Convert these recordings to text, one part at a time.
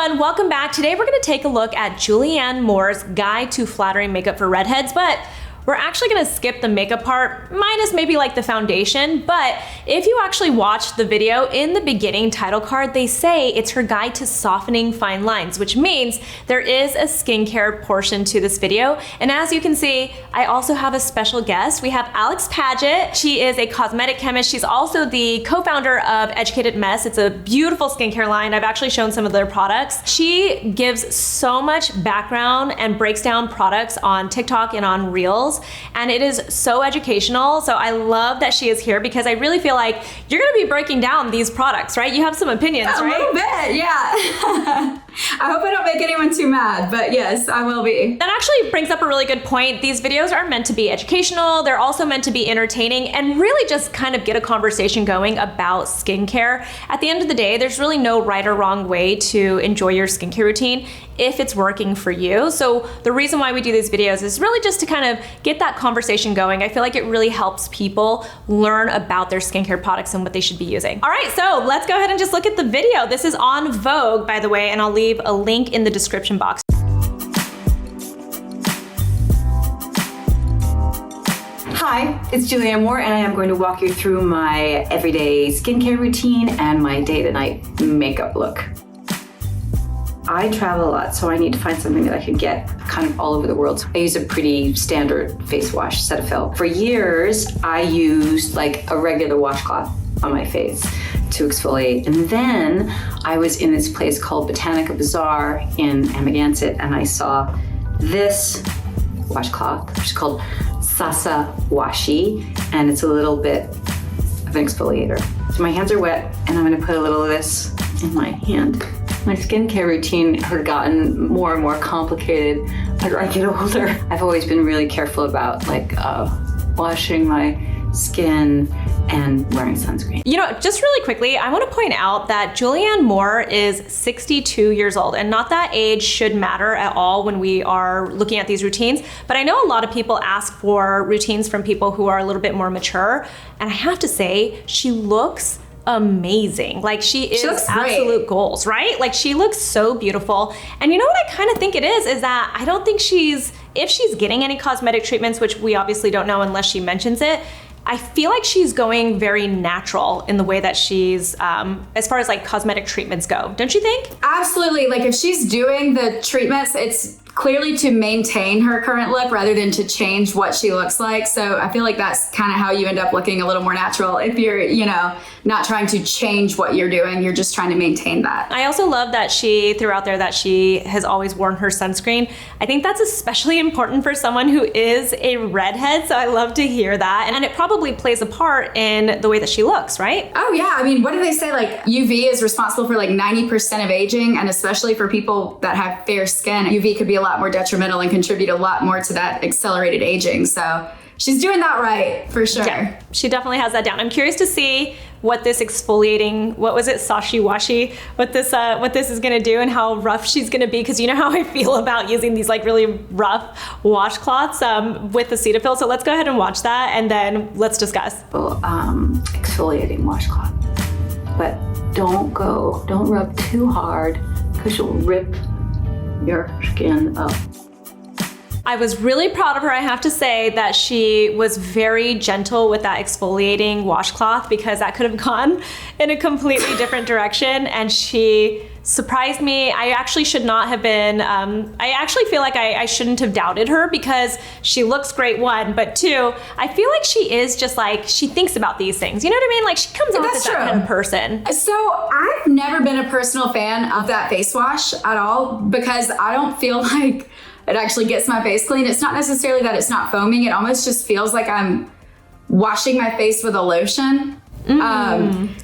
everyone, welcome back. Today we're gonna take a look at Julianne Moore's Guide to Flattering Makeup for Redheads, but we're actually gonna skip the makeup part, minus maybe like the foundation, but if you actually watch the video, in the beginning title card, they say it's her guide to softening fine lines, which means there is a skincare portion to this video. And as you can see, I also have a special guest. We have Alex PADGETT. She is a cosmetic chemist. She's also the co-founder of Educated Mess. It's a beautiful skincare line. I've actually shown some of their products. She gives so much background and breaks down products on TikTok and on Reels. And it is so educational. So I love that she is here because I really feel like you're gonna be breaking down these products, right? You have some opinions, right? A little bit, yeah. I hope I don't make anyone too mad, but yes, I will be. That actually brings up a really good point. These videos are meant to be educational. They're also meant to be entertaining and really just kind of get a conversation going about skincare. At the end of the day, there's really no right or wrong way to enjoy your skincare routine if it's working for you. So the reason why we do these videos is really just to kind of get that conversation going. I feel like it really helps people learn about their skincare products and what they should be using. All right, so let's go ahead and just look at the video. This is on Vogue, by the way, and I'll leave a link in the description box. Hi, it's Julianne Moore, and I am going to walk you through my everyday skincare routine and my day-to-night makeup look. I travel a lot, so I need to find something that I can get kind of all over the world. I use a pretty standard face wash, Cetaphil. For years, I used like a regular washcloth on my face to exfoliate. And then I was in this place called Botanica Bazaar in Amagansett, and I saw this washcloth, which is called Sasawashi, and it's a little bit of an exfoliator. So my hands are wet, and I'm gonna put a little of this in my hand. My skincare routine had gotten more and more complicated as I get older. I've always been really careful about like washing my skin and wearing sunscreen. You know, just really quickly, I want to point out that Julianne Moore is 62 years old, and not that age should matter at all when we are looking at these routines, but I know a lot of people ask for routines from people who are a little bit more mature, and I have to say, she looks amazing. Like she is absolute goals, right? Like she looks so beautiful. And you know what I kind of think it is that I don't think if she's getting any cosmetic treatments, which we obviously don't know unless she mentions it, I feel like she's going very natural in the way that she's, as far as like cosmetic treatments go. Don't you think? Absolutely. Like if she's doing the treatments, it's clearly to maintain her current look rather than to change what she looks like. So I feel like that's kind of how you end up looking a little more natural. If you're, you know, not trying to change what you're doing, you're just trying to maintain that. I also love that she threw out there that she has always worn her sunscreen. I think that's especially important for someone who is a redhead. So I love to hear that. And it probably plays a part in the way that she looks, right? Oh yeah. I mean, what do they say? Like UV is responsible for like 90% of aging. And especially for people that have fair skin, UV could be a lot more detrimental and contribute a lot more to that accelerated aging. So she's doing that right, for sure. Yeah, she definitely has that down. I'm curious to see what this exfoliating, what was it, Sasawashi, what this is gonna do and how rough she's gonna be, because you know how I feel about using these like really rough washcloths with the Cetaphil. So let's go ahead and watch that and then let's discuss. Exfoliating washcloth, but don't rub too hard because you'll rip your skin up. I was really proud of her. I have to say that she was very gentle with that exfoliating washcloth because that could have gone in a completely different direction, and she surprised me. I actually should not have been, I actually feel like I shouldn't have doubted her because she looks great, one, but two, I feel like she is just like, she thinks about these things. You know what I mean? Like she comes off as that kind of person. So I've never been a personal fan of that face wash at all because I don't feel like it actually gets my face clean. It's not necessarily that it's not foaming. It almost just feels like I'm washing my face with a lotion.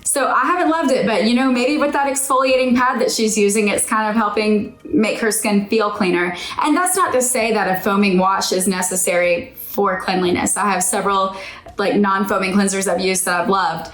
So I haven't loved it, but you know, maybe with that exfoliating pad that she's using, it's kind of helping make her skin feel cleaner. And that's not to say that a foaming wash is necessary for cleanliness. I have several like non-foaming cleansers I've used that I've loved.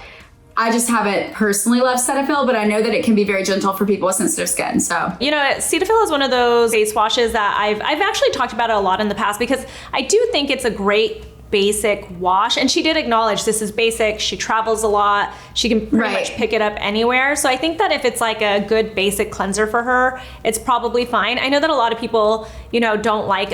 I just haven't personally loved Cetaphil, but I know that it can be very gentle for people with sensitive skin. So, you know, Cetaphil is one of those face washes that I've actually talked about it a lot in the past because I do think it's a great basic wash. And she did acknowledge this is basic. She travels a lot. She can pretty much pick it up anywhere. So I think that if it's like a good basic cleanser for her, it's probably fine. I know that a lot of people, you know, don't like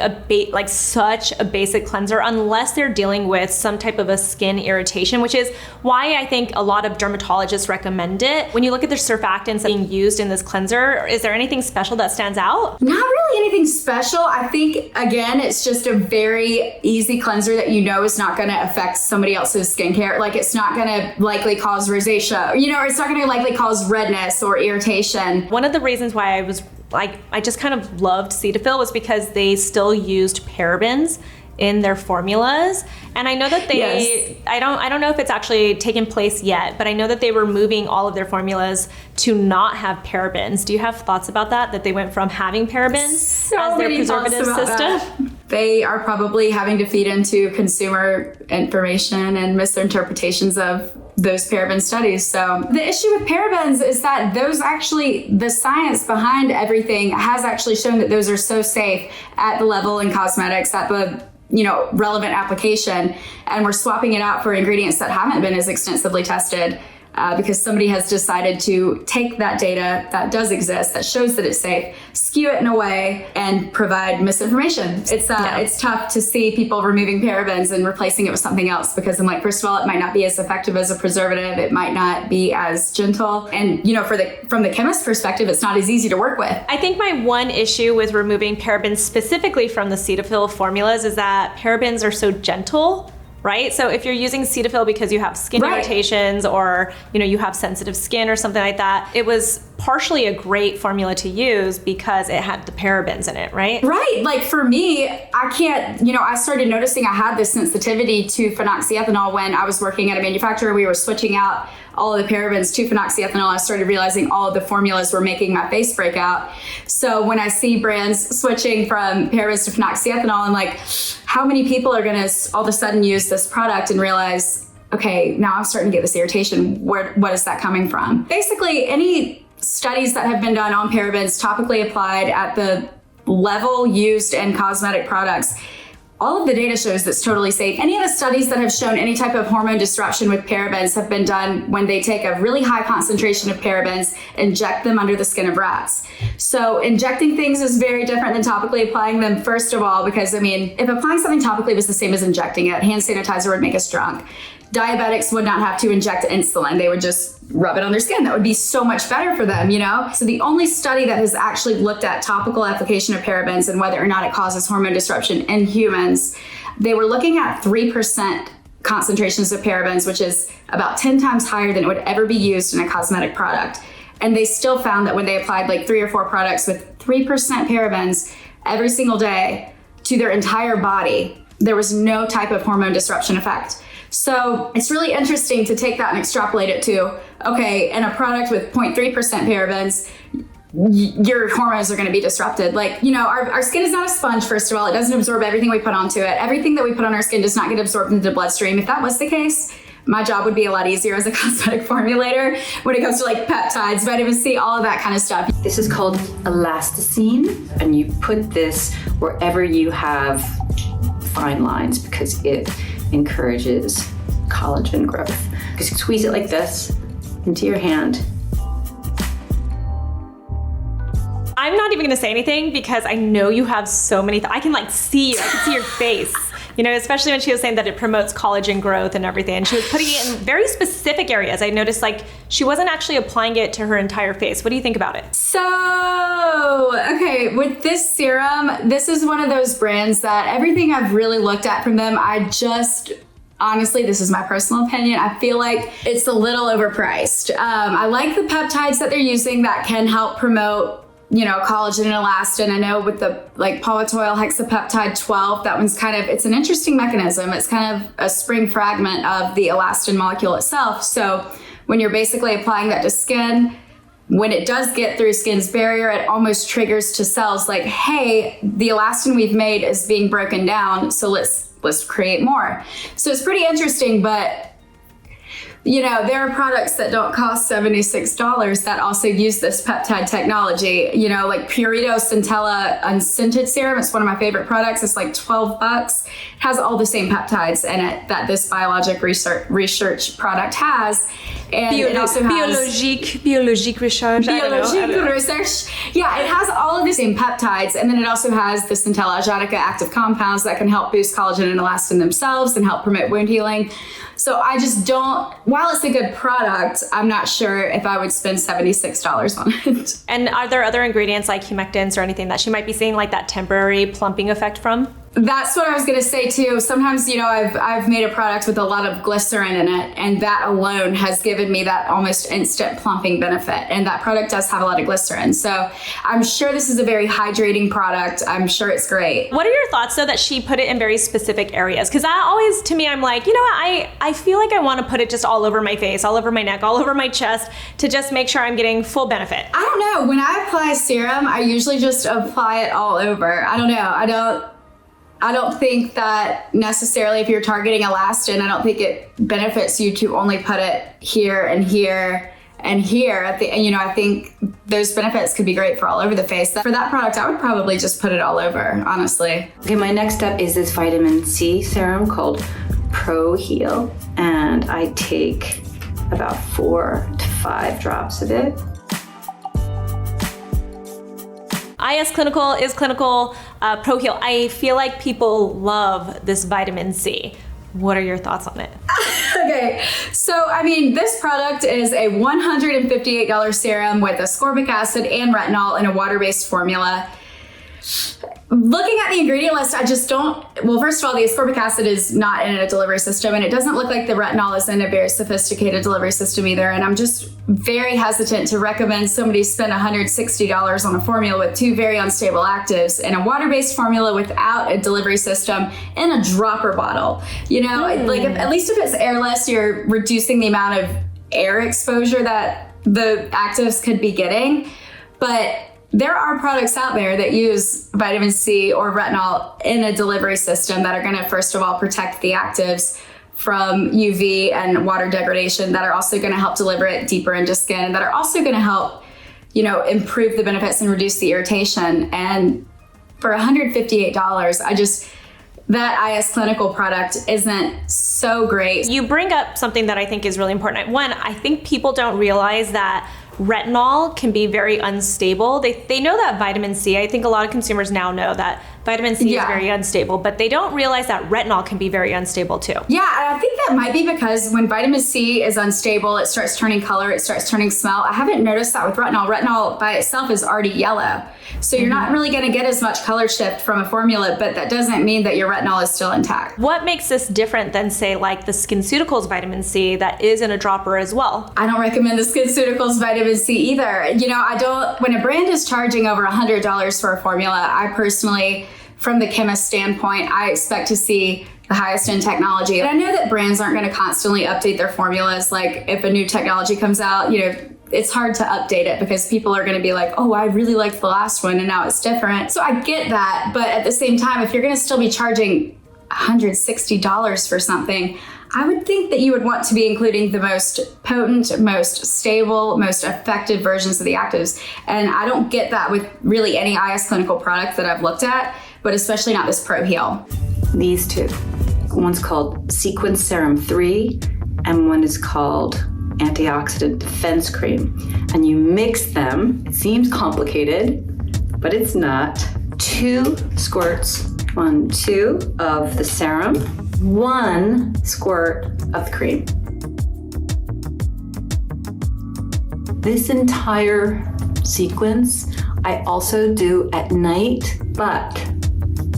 such a basic cleanser unless they're dealing with some type of a skin irritation, which is why I think a lot of dermatologists recommend it. When you look at the surfactants being used in this cleanser, is there anything special that stands out? Not really anything special. I think, again, it's just a very easy cleanser that you know is not going to affect somebody else's skincare. Like, it's not going to likely cause rosacea, you know, or it's not going to likely cause redness or irritation. One of the reasons why I was like, I just kind of loved Cetaphil was because they still used parabens in their formulas. And I know that they, I don't know if it's actually taken place yet, but I know that they were moving all of their formulas to not have parabens. Do you have thoughts about that? That they went from having parabens as their preservative system? They are probably having to feed into consumer information and misinterpretations of those paraben studies. So the issue with parabens is that those actually, the science behind everything has actually shown that those are so safe at the level in cosmetics, at the relevant application, and we're swapping it out for ingredients that haven't been as extensively tested because somebody has decided to take that data that does exist, that shows that it's safe, skew it in a way, and provide misinformation. It's tough to see people removing parabens and replacing it with something else because I'm like, first of all, it might not be as effective as a preservative. It might not be as gentle. And, from the chemist perspective, it's not as easy to work with. I think my one issue with removing parabens specifically from the Cetaphil formulas is that parabens are so gentle. Right? So if you're using Cetaphil because you have skin irritations or, you have sensitive skin or something like that, it was partially a great formula to use because it had the parabens in it, right? Right. Like for me, I can't, I started noticing I had this sensitivity to phenoxyethanol when I was working at a manufacturer. We were switching out all of the parabens to phenoxyethanol. I started realizing all of the formulas were making my face break out. So when I see brands switching from parabens to phenoxyethanol, I'm like, how many people are going to all of a sudden use this product and realize, okay, now I'm starting to get this irritation. What is that coming from? Basically, any studies that have been done on parabens topically applied at the level used in cosmetic products, all of the data shows that's totally safe. Any of the studies that have shown any type of hormone disruption with parabens have been done when they take a really high concentration of parabens, inject them under the skin of rats. So injecting things is very different than topically applying them, first of all, because if applying something topically was the same as injecting it, hand sanitizer would make us drunk. Diabetics would not have to inject insulin. They would just rub it on their skin. That would be so much better for them, So the only study that has actually looked at topical application of parabens and whether or not it causes hormone disruption in humans, they were looking at 3% concentrations of parabens, which is about 10 times higher than it would ever be used in a cosmetic product. And they still found that when they applied like 3 or 4 products with 3% parabens every single day to their entire body, there was no type of hormone disruption effect. So it's really interesting to take that and extrapolate it to, okay, in a product with 0.3% parabens, your hormones are going to be disrupted. Like, our skin is not a sponge, first of all. It doesn't absorb everything we put onto it. Everything that we put on our skin does not get absorbed into the bloodstream. If that was the case, my job would be a lot easier as a cosmetic formulator when it comes to like peptides, vitamin C, all of that kind of stuff. This is called Elastine, and you put this wherever you have fine lines because it encourages collagen growth. Just squeeze it like this into your hand. I'm not even going to say anything because I know you have so many. I can see you. I can see your face. Especially when she was saying that it promotes collagen growth and everything. And she was putting it in very specific areas. I noticed she wasn't actually applying it to her entire face. What do you think about it? So, okay, with this serum, this is one of those brands that everything I've really looked at from them, honestly, this is my personal opinion, I feel like it's a little overpriced. I like the peptides that they're using that can help promote collagen and elastin. I know with the Polytoyl hexapeptide 12, that one's it's an interesting mechanism. It's kind of a spring fragment of the elastin molecule itself. So when you're basically applying that to skin, when it does get through skin's barrier, it almost triggers to cells like, hey, the elastin we've made is being broken down, so let's create more. So it's pretty interesting, but you know, there are products that don't cost $76 that also use this peptide technology. You know, like Purito Centella Unscented Serum. It's one of my favorite products. It's like $12. It has all the same peptides in it that this Biologique research product has. And it also has Biologique Recherche. Biologique Recherche. Yeah, it has all of the same peptides, and then it also has the Centella Asiatica active compounds that can help boost collagen and elastin themselves and help promote wound healing. So I just don't, while it's a good product, I'm not sure if I would spend $76 on it. And are there other ingredients like humectants or anything that she might be seeing like that temporary plumping effect from? That's what I was gonna say too. Sometimes, you know, I've made a product with a lot of glycerin in it, and that alone has given me that almost instant plumping benefit. And that product does have a lot of glycerin. So I'm sure this is a very hydrating product. I'm sure it's great. What are your thoughts though that she put it in very specific areas? Because I always, to me, I'm like, you know what, I feel like I want to put it just all over my face, all over my neck, all over my chest to just make sure I'm getting full benefit. I don't know. When I apply serum, I usually just apply it all over. I don't know. I don't think that necessarily if you're targeting elastin, I don't think it benefits you to only put it here and here and here. I think those benefits could be great for all over the face. For that product, I would probably just put it all over, honestly. Okay, my next step is this vitamin C serum called Pro Heal, and I take about 4 to 5 drops of it. IS Clinical is clinical. Pro Heal. I feel like people love this vitamin C. What are your thoughts on it? Okay, so I mean, this product is a $158 serum with ascorbic acid and retinol in a water-based formula. Looking at the ingredient list, I just don't, well, first of all, the ascorbic acid is not in a delivery system, and it doesn't look like the retinol is in a very sophisticated delivery system either. And I'm just very hesitant to recommend somebody spend $160 on a formula with 2 very unstable actives in a water-based formula without a delivery system in a dropper bottle. You know, like at least if it's airless, you're reducing the amount of air exposure that the actives could be getting. But there are products out there that use vitamin C or retinol in a delivery system that are going to, first of all, protect the actives from UV and water degradation, that are also going to help deliver it deeper into skin, and that are also going to help, you know, improve the benefits and reduce the irritation. And for $158, that IS Clinical product isn't so great. You bring up something that I think is really important. One, I think people don't realize that retinol can be very unstable. They know that vitamin C, I think a lot of consumers now know that vitamin C is very unstable, but they don't realize that retinol can be very unstable too. Yeah, and I think that might be because when vitamin C is unstable, it starts turning color, it starts turning smell. I haven't noticed that with retinol. Retinol by itself is already yellow. So you're not really gonna get as much color shift from a formula, but that doesn't mean that your retinol is still intact. What makes this different than, say, like the SkinCeuticals vitamin C that is in a dropper as well? I don't recommend the SkinCeuticals vitamin C either. You know, when a brand is charging over $100 for a formula, I personally, from the chemist standpoint, I expect to see the highest end technology. And I know that brands aren't gonna constantly update their formulas. Like if a new technology comes out, you know, it's hard to update it because people are gonna be like, oh, I really liked the last one and now it's different. So I get that, but at the same time, if you're gonna still be charging $160 for something, I would think that you would want to be including the most potent, most stable, most effective versions of the actives. And I don't get that with really any IS Clinical product that I've looked at, but especially not this Pro Heal. These two. One's called C-Quence Serum 3, and one is called Antioxidant Defense Cream. And you mix them. It seems complicated, but it's not. 2 squirts, 1, 2 of the serum, 1 squirt of the cream. This entire sequence I also do at night, but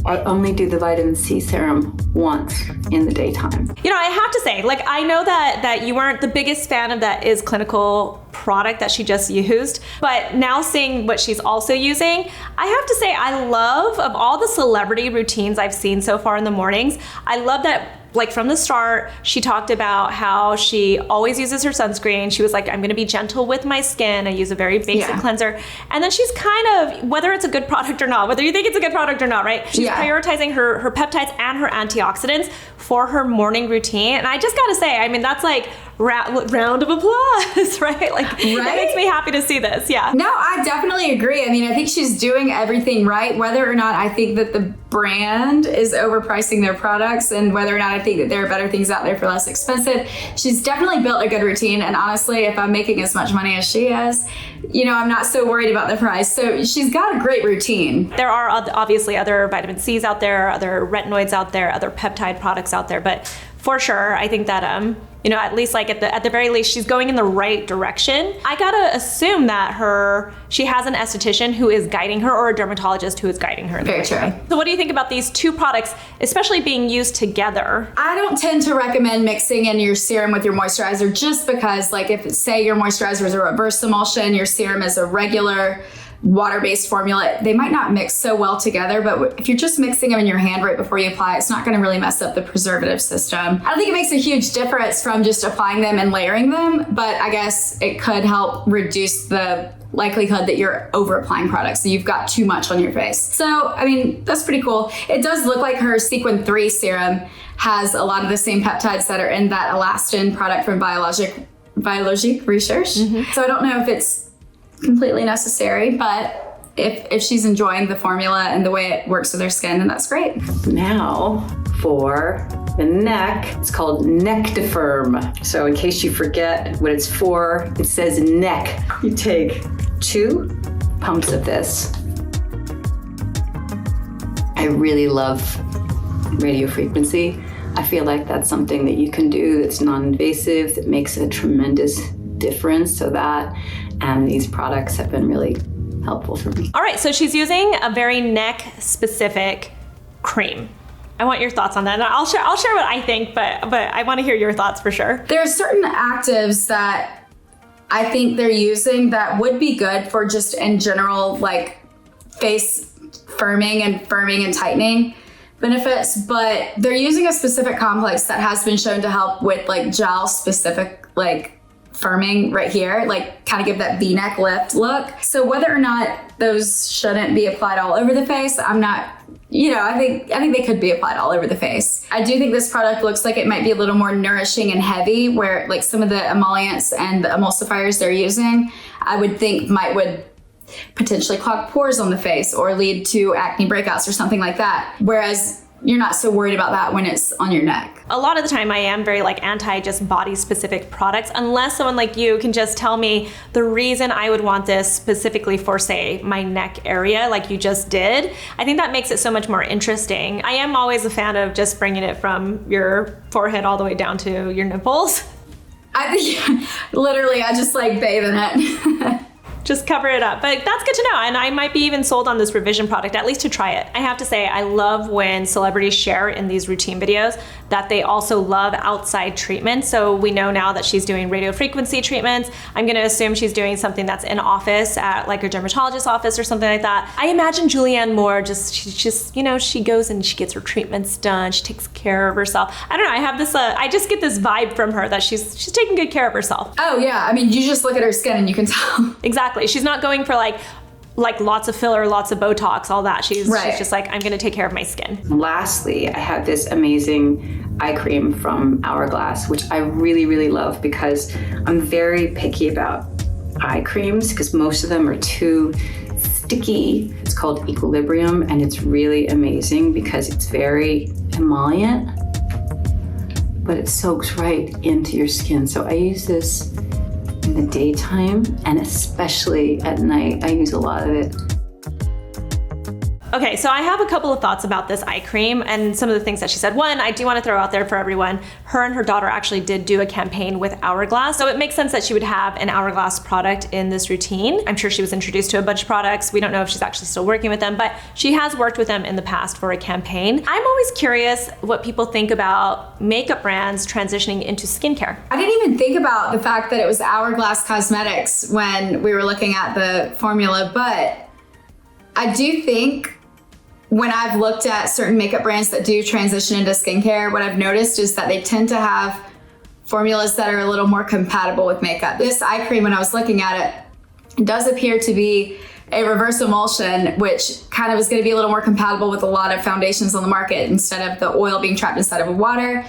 I only do the vitamin C serum once in the daytime. You know, I have to say, like, I know that you weren't the biggest fan of that IS Clinical product that she just used, but now seeing what she's also using, I have to say I love, of all the celebrity routines I've seen so far in the mornings, I love that Like from the start, she talked about how she always uses her sunscreen. She was like, I'm gonna be gentle with my skin. I use a very basic cleanser. And then she's kind of, whether it's a good product or not, whether you think it's a good product or not, right? She's prioritizing her peptides and her antioxidants for her morning routine. And I just gotta say, I mean, that's like round of applause, right? Like, that makes me happy to see this, No, I definitely agree. I mean, I think she's doing everything right, whether or not I think that the brand is overpricing their products and whether or not I think that there are better things out there for less expensive. She's definitely built a good routine. And honestly, if I'm making as much money as she is, you know, I'm not so worried about the price. So she's got a great routine. There are obviously other vitamin C's out there, other retinoids out there, other peptide products out there, but for sure, I think that, you know, at least like at the very least, she's going in the right direction. I gotta assume that she has an esthetician who is guiding her or a dermatologist who is guiding her. Very true. So what do you think about these two products, especially being used together? I don't tend to recommend mixing in your serum with your moisturizer just because, like, if say your moisturizer is a reverse emulsion, your serum is a regular water-based formula, they might not mix so well together, but if you're just mixing them in your hand right before you apply, it's not going to really mess up the preservative system. I don't think it makes a huge difference from just applying them and layering them, but I guess it could help reduce the likelihood that you're over applying products, so you've got too much on your face. So, I mean, that's pretty cool. It does look like her Sequin 3 serum has a lot of the same peptides that are in that Elastine product from Biologique Recherche. So I don't know if it's completely necessary, but if she's enjoying the formula and the way it works with her skin, then that's great. Now for the neck, it's called Nectifirm. So in case you forget what it's for, it says neck. You take 2 pumps of this. I really love radio frequency. I feel like that's something that you can do that's non-invasive, that makes a tremendous difference. So that and these products have been really helpful for me. All right, so she's using a very neck-specific cream. I want your thoughts on that. And I'll share what I think, but I want to hear your thoughts for sure. There are certain actives that I think they're using that would be good for just in general, like face firming and tightening benefits, but they're using a specific complex that has been shown to help with like gel specific like firming right here, like kind of give that V-neck lift look. So whether or not those shouldn't be applied all over the face, I'm not, you know, I think they could be applied all over the face. I do think this product looks like it might be a little more nourishing and heavy, where like some of the emollients and the emulsifiers they're using, I would think would potentially clog pores on the face or lead to acne breakouts or something like that. Whereas you're not so worried about that when it's on your neck. A lot of the time I am very like anti just body specific products, unless someone like you can just tell me the reason I would want this specifically for, say, my neck area like you just did. I think that makes it so much more interesting. I am always a fan of just bringing it from your forehead all the way down to your nipples. I think literally I just like bathe in it. Just cover it up. But that's good to know. And I might be even sold on this revision product, at least to try it. I have to say, I love when celebrities share in these routine videos that they also love outside treatments. So we know now that she's doing radio frequency treatments. I'm gonna assume she's doing something that's in office at like a dermatologist's office or something like that. I imagine Julianne Moore she's just, you know, she goes and she gets her treatments done. She takes care of herself. I don't know, I have this, I just get this vibe from her that she's taking good care of herself. Oh yeah, I mean, you just look at her skin and you can tell. Exactly. She's not going for like lots of filler, lots of Botox, all that. She's just like, I'm gonna take care of my skin. Lastly, I have this amazing eye cream from Hourglass, which I really, really love because I'm very picky about eye creams because most of them are too sticky. It's called Equilibrium, and it's really amazing because it's very emollient, but it soaks right into your skin. So I use this in the daytime, and especially at night, I use a lot of it. Okay, so I have a couple of thoughts about this eye cream and some of the things that she said. One, I do want to throw out there for everyone, her and her daughter actually did do a campaign with Hourglass, so it makes sense that she would have an Hourglass product in this routine. I'm sure she was introduced to a bunch of products. We don't know if she's actually still working with them, but she has worked with them in the past for a campaign. I'm always curious what people think about makeup brands transitioning into skincare. I didn't even think about the fact that it was Hourglass Cosmetics when we were looking at the formula, but I do think when I've looked at certain makeup brands that do transition into skincare, what I've noticed is that they tend to have formulas that are a little more compatible with makeup. This eye cream, when I was looking at it, does appear to be a reverse emulsion, which kind of is going to be a little more compatible with a lot of foundations on the market. Instead of the oil being trapped inside of water,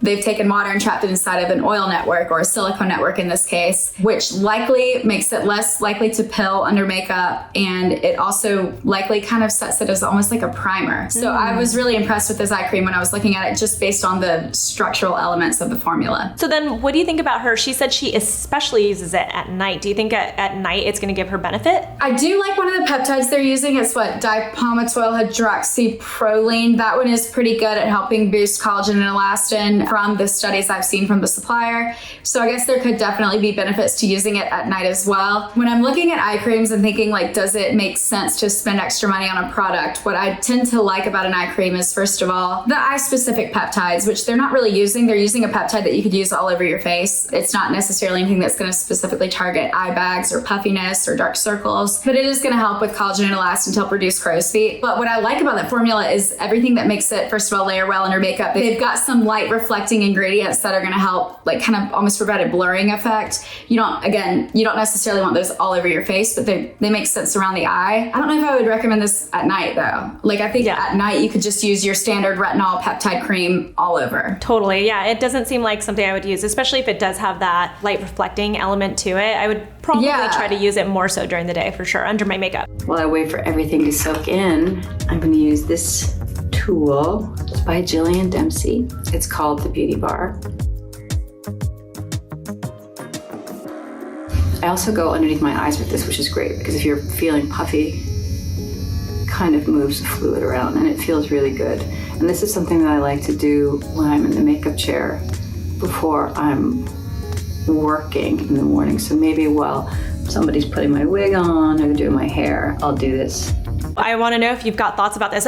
they've taken water and trapped it inside of an oil network, or a silicone network in this case, which likely makes it less likely to pill under makeup. And it also likely kind of sets it as almost like a primer. So I was really impressed with this eye cream when I was looking at it, just based on the structural elements of the formula. So then what do you think about her? She said she especially uses it at night. Do you think at night it's going to give her benefit? I do like one of the peptides they're using. It's dipalmitoyl hydroxyproline. That one is pretty good at helping boost collagen and elastin from the studies I've seen from the supplier. So I guess there could definitely be benefits to using it at night as well. When I'm looking at eye creams and thinking like, does it make sense to spend extra money on a product? What I tend to like about an eye cream is, first of all, the eye specific peptides, which they're not really using. They're using a peptide that you could use all over your face. It's not necessarily anything that's going to specifically target eye bags or puffiness or dark circles, but it is going to help with collagen and elastin to help reduce crow's feet. But what I like about that formula is everything that makes it, first of all, layer well under makeup. They've got some light reflecting ingredients that are going to help like kind of almost provide a blurring effect. You don't necessarily want those all over your face, but they make sense around the eye. I don't know if I would recommend this at night though. Like I think at night you could just use your standard retinol peptide cream all over. Totally, yeah. It doesn't seem like something I would use, especially if it does have that light reflecting element to it. I would probably try to use it more so during the day for sure, under my makeup. While I wait for everything to soak in, I'm going to use this tool. It's by Jillian Dempsey. It's called the Beauty Bar. I also go underneath my eyes with this, which is great because if you're feeling puffy, it kind of moves the fluid around and it feels really good. And this is something that I like to do when I'm in the makeup chair before I'm working in the morning. So maybe while somebody's putting my wig on or doing my hair, I'll do this. I want to know if you've got thoughts about this.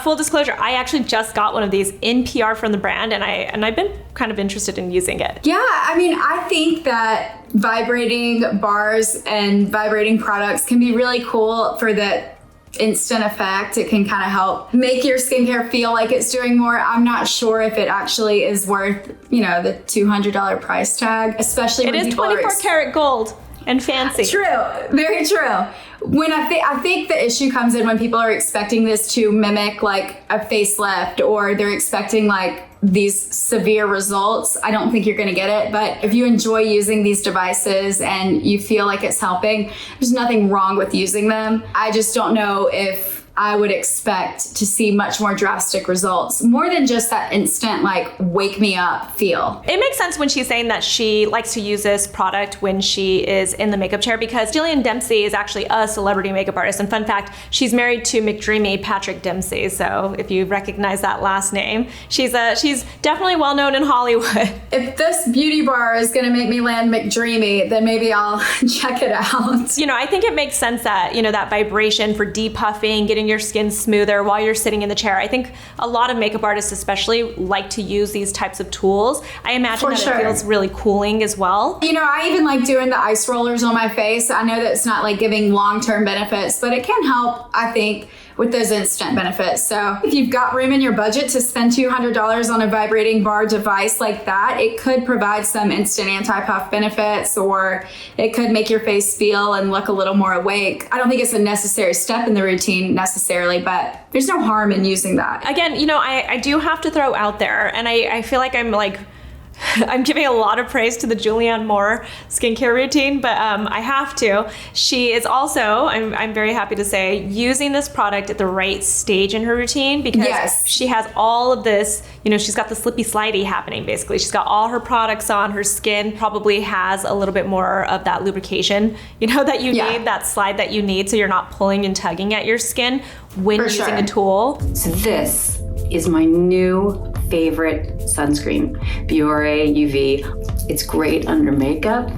Full disclosure, I actually just got one of these in PR from the brand, and I've been kind of interested in using it. Yeah, I mean, I think that vibrating bars and vibrating products can be really cool for the instant effect. It can kind of help make your skincare feel like it's doing more. I'm not sure if it actually is worth, the $200 price tag, especially when it is 24 karat gold and fancy. True, very true. When I think the issue comes in when people are expecting this to mimic like a facelift, or they're expecting like these severe results. I don't think you're going to get it, but if you enjoy using these devices and you feel like it's helping, there's nothing wrong with using them. I just don't know if I would expect to see much more drastic results, more than just that instant, like, wake me up feel. It makes sense when she's saying that she likes to use this product when she is in the makeup chair, because Jillian Dempsey is actually a celebrity makeup artist. And fun fact, she's married to McDreamy Patrick Dempsey. So if you recognize that last name, she's definitely well known in Hollywood. If this beauty bar is gonna make me land McDreamy, then maybe I'll check it out. I think it makes sense that, that vibration for depuffing, getting your skin smoother while you're sitting in the chair. I think a lot of makeup artists especially like to use these types of tools. I imagine it feels really cooling as well. I even like doing the ice rollers on my face. I know that it's not like giving long-term benefits, but it can help, I think, with those instant benefits. So if you've got room in your budget to spend $200 on a vibrating bar device like that, it could provide some instant anti-puff benefits, or it could make your face feel and look a little more awake. I don't think it's a necessary step in the routine necessarily, but there's no harm in using that. Again, I do have to throw out there, and I feel like I'm giving a lot of praise to the Julianne Moore skincare routine, but I have to. She is also, I'm very happy to say, using this product at the right stage in her routine, because she has all of this, she's got the slippy slidey happening basically. She's got all her products on. Her skin probably has a little bit more of that lubrication, that you need, that slide that you need, so you're not pulling and tugging at your skin when using a tool. So this is my new favorite sunscreen, Bioré UV. It's great under makeup.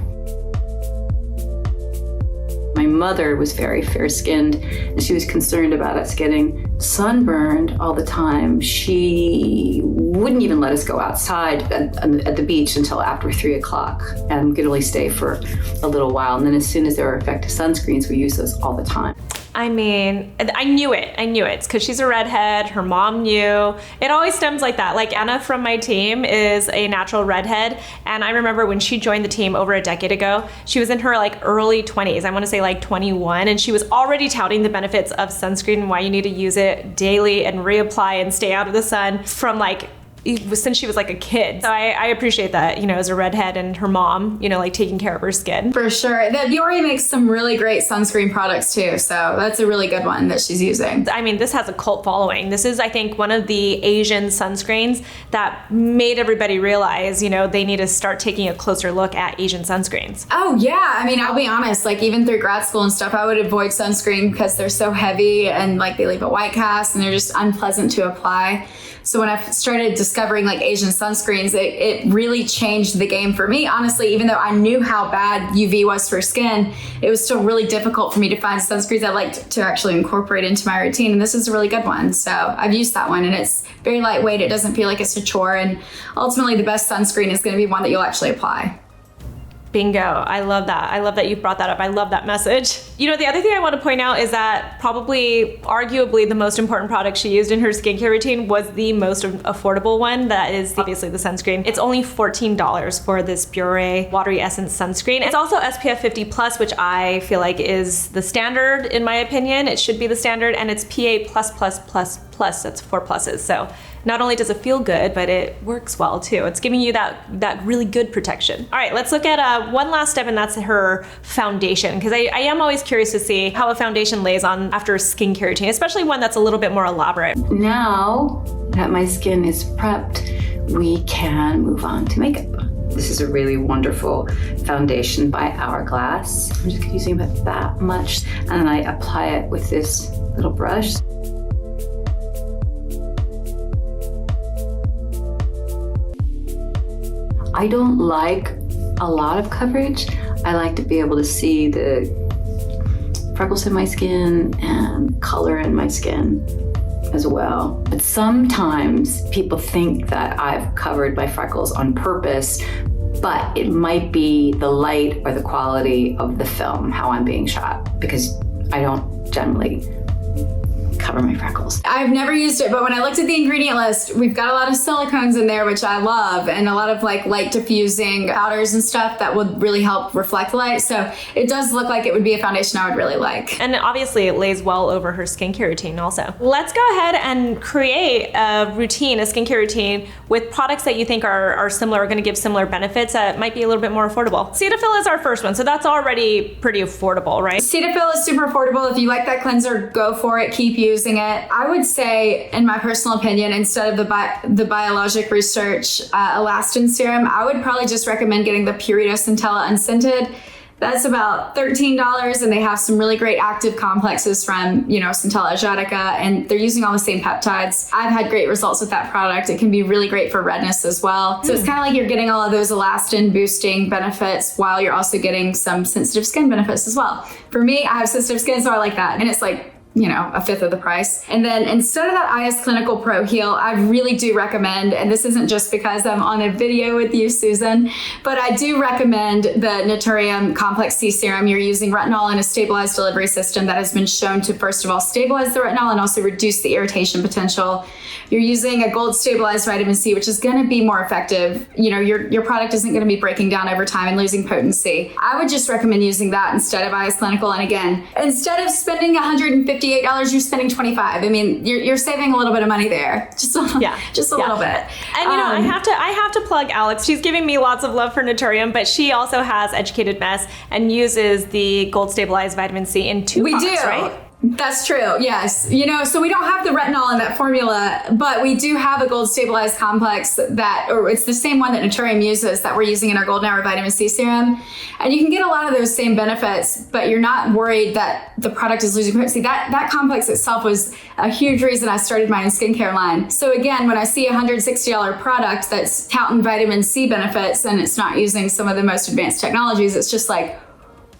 My mother was very fair-skinned, and she was concerned about us getting sunburned all the time. She wouldn't even let us go outside at the beach until after 3 o'clock, and we could only stay for a little while. And then as soon as there were effective sunscreens, we used those all the time. I mean, I knew it. It's because she's a redhead. Her mom knew. It always stems like that. Like Anna from my team is a natural redhead. And I remember when she joined the team over a decade ago, she was in her like early 20s. I want to say like 21. And she was already touting the benefits of sunscreen and why you need to use it daily and reapply and stay out of the sun from like since she was like a kid. So I appreciate that, you know, as a redhead and her mom, you know, like taking care of her skin. For sure. The Bioré makes some really great sunscreen products too. So that's a really good one that she's using. I mean, this has a cult following. This is, I think, one of the Asian sunscreens that made everybody realize, you know, they need to start taking a closer look at Asian sunscreens. Oh yeah. I mean, I'll be honest, like even through grad school and stuff, I would avoid sunscreen because they're so heavy and like they leave a white cast and they're just unpleasant to apply. So when I started discovering like Asian sunscreens, it really changed the game for me. Honestly, even though I knew how bad UV was for skin, it was still really difficult for me to find sunscreens I liked to actually incorporate into my routine. And this is a really good one. So I've used that one and it's very lightweight. It doesn't feel like it's a chore. And ultimately the best sunscreen is going to be one that you'll actually apply. Bingo. I love that. I love that you brought that up. I love that message. You know, the other thing I want to point out is that probably, arguably, the most important product she used in her skincare routine was the most affordable one. That is obviously the sunscreen. It's only $14 for this Bioré Watery Essence sunscreen. It's also SPF 50 plus, which I feel like is the standard in my opinion. It should be the standard, and it's PA+++++. That's 4 pluses. So not only does it feel good, but it works well too. It's giving you that really good protection. All right, let's look at one last step, and that's her foundation, because I am always curious to see how a foundation lays on after a skincare routine, especially one that's a little bit more elaborate. Now that my skin is prepped, we can move on to makeup. This is a really wonderful foundation by Hourglass. I'm just using about that much, and then I apply it with this little brush. I don't like a lot of coverage. I like to be able to see the freckles in my skin and color in my skin as well. But sometimes people think that I've covered my freckles on purpose, but it might be the light or the quality of the film, how I'm being shot, because I don't generally cover my freckles. I've never used it, but when I looked at the ingredient list, we've got a lot of silicones in there, which I love, and a lot of like light diffusing powders and stuff that would really help reflect light. So it does look like it would be a foundation I would really like. And obviously it lays well over her skincare routine also. Let's go ahead and create a routine, a skincare routine with products that you think are similar, are gonna give similar benefits that might be a little bit more affordable. Cetaphil is our first one, so that's already pretty affordable, right? Cetaphil is super affordable. If you like that cleanser, go for it, keep using it. I would say, in my personal opinion, instead of the Biologique Recherche Elastine serum, I would probably just recommend getting the Purito Centella Unscented. That's about $13, and they have some really great active complexes from, you know, Centella Asiatica, and they're using all the same peptides. I've had great results with that product. It can be really great for redness as well. So it's kind of like you're getting all of those elastin boosting benefits while you're also getting some sensitive skin benefits as well. For me, I have sensitive skin, so I like that. And it's like, you know, a fifth of the price. And then instead of that IS Clinical Pro Heal, I really do recommend, and this isn't just because I'm on a video with you, Susan, but I do recommend the Naturium Complex C Serum. You're using retinol in a stabilized delivery system that has been shown to, first of all, stabilize the retinol and also reduce the irritation potential. You're using a gold stabilized vitamin C, which is going to be more effective. You know, your product isn't going to be breaking down over time and losing potency. I would just recommend using that instead of IS Clinical. And again, instead of spending $158, you're spending $25. I mean, you're saving a little bit of money there. Just a little bit. And you know, I have to plug Alex. She's giving me lots of love for Naturium, but she also has Educated Mess and uses the gold stabilized vitamin C in two products, right? That's true, yes. You know, so we don't have the retinol in that formula, but we do have a gold stabilized complex that, or it's the same one that Naturium uses that we're using in our Golden Hour Vitamin C Serum. And you can get a lot of those same benefits, but you're not worried that the product is losing potency. That complex itself was a huge reason I started my own skincare line. So again, when I see a $160 product that's touting vitamin C benefits and it's not using some of the most advanced technologies, it's just like,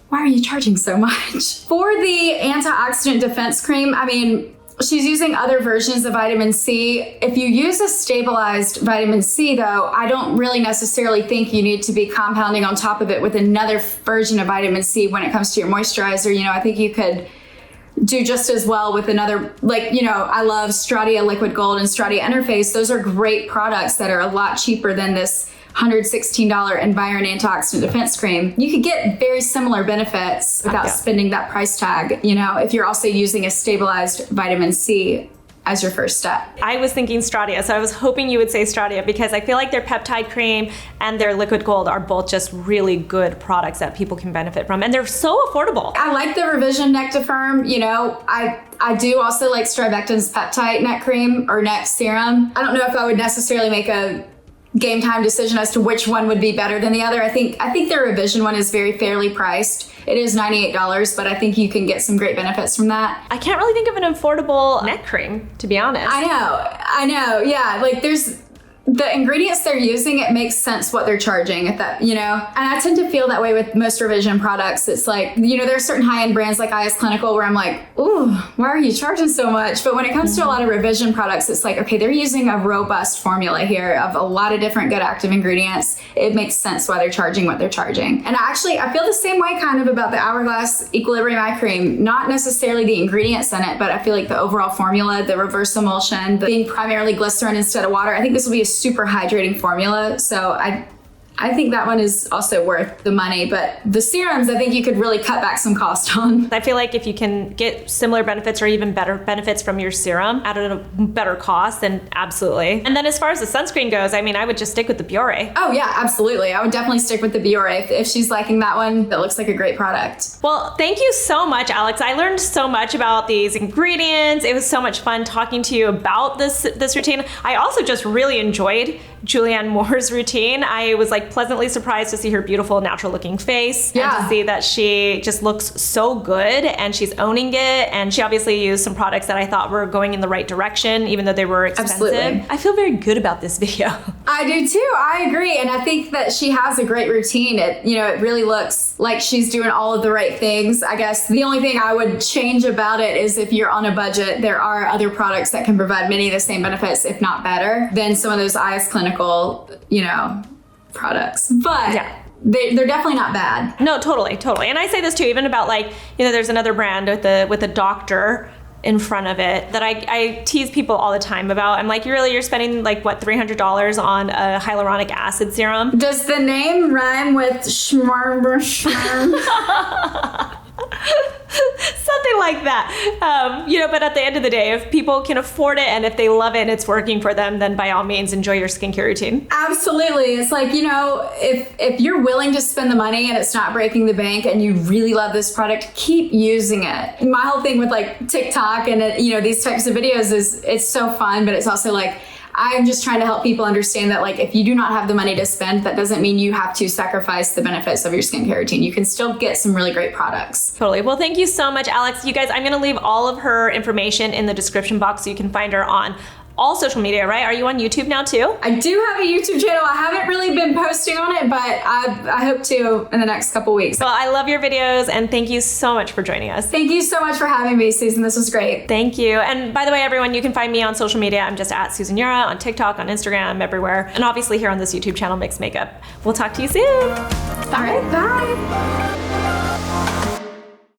why are you charging so much? For the antioxidant defense cream, I mean, she's using other versions of vitamin C. If you use a stabilized vitamin C though, I don't really necessarily think you need to be compounding on top of it with another version of vitamin C when it comes to your moisturizer. You know, I think you could do just as well with another, like, you know, I love Stratia Liquid Gold and Stratia Interface. Those are great products that are a lot cheaper than this $116 Environ Antioxidant Defense Cream. You could get very similar benefits without spending that price tag, you know, if you're also using a stabilized vitamin C as your first step. I was thinking Stratia, so I was hoping you would say Stratia because I feel like their peptide cream and their liquid gold are both just really good products that people can benefit from, and they're so affordable. I like the Revision Nectifirm. You know, I do also like StriVectin's Peptight neck cream or neck serum. I don't know if I would necessarily make a game time decision as to which one would be better than the other. I think their Revision one is very fairly priced. It is $98, but I think you can get some great benefits from that. I can't really think of an affordable neck cream, to be honest. I know. Yeah, like there's the ingredients they're using, it makes sense what they're charging at that, you know? And I tend to feel that way with most Revision products. It's like, you know, there's certain high-end brands like IS Clinical where I'm like, ooh, why are you charging so much? But when it comes to a lot of Revision products, it's like, okay, they're using a robust formula here of a lot of different good active ingredients. It makes sense why they're charging what they're charging. And I feel the same way kind of about the Hourglass Equilibrium Eye Cream. Not necessarily the ingredients in it, but I feel like the overall formula, the reverse emulsion, being primarily glycerin instead of water, I think this will be a super hydrating formula. So I think that one is also worth the money, but the serums, I think you could really cut back some cost on. I feel like if you can get similar benefits or even better benefits from your serum at a better cost, then absolutely. And then as far as the sunscreen goes, I mean, I would just stick with the Bioré. Oh yeah, absolutely. I would definitely stick with the Bioré if she's liking that one. That looks like a great product. Well, thank you so much, Alex. I learned so much about these ingredients. It was so much fun talking to you about this routine. I also just really enjoyed Julianne Moore's routine. I was like pleasantly surprised to see her beautiful natural looking face and to see that she just looks so good and she's owning it. And she obviously used some products that I thought were going in the right direction, even though they were expensive. Absolutely. I feel very good about this video. I do too. I agree. And I think that she has a great routine. It really looks like she's doing all of the right things. I guess the only thing I would change about it is if you're on a budget, there are other products that can provide many of the same benefits, if not better, than some of those IS Clinical, products. But yeah. They're definitely not bad. No, totally. And I say this too, even about like, there's another brand with a doctor in front of it that I tease people all the time about. I'm like, you're spending like what, $300 on a hyaluronic acid serum? Does the name rhyme with schmarber? Something like that. But at the end of the day, if people can afford it and if they love it and it's working for them, then by all means enjoy your skincare routine. Absolutely. It's like, if you're willing to spend the money and it's not breaking the bank and you really love this product, keep using it. My whole thing with like TikTok and these types of videos is it's so fun, but it's also like, I'm just trying to help people understand that like if you do not have the money to spend, that doesn't mean you have to sacrifice the benefits of your skincare routine. You can still get some really great products. Totally. Well, thank you so much, Alex. You guys, I'm going to leave all of her information in the description box so you can find her on all social media, right? Are you on YouTube now too? I do have a YouTube channel. I haven't really been posting on it, but I hope to in the next couple weeks. Well, I love your videos and thank you so much for joining us. Thank you so much for having me, Susan. This was great. Thank you. And by the way, everyone, you can find me on social media. I'm just at Susan Yura on TikTok, on Instagram, everywhere. And obviously here on this YouTube channel, Mixed Makeup. We'll talk to you soon. All right, bye.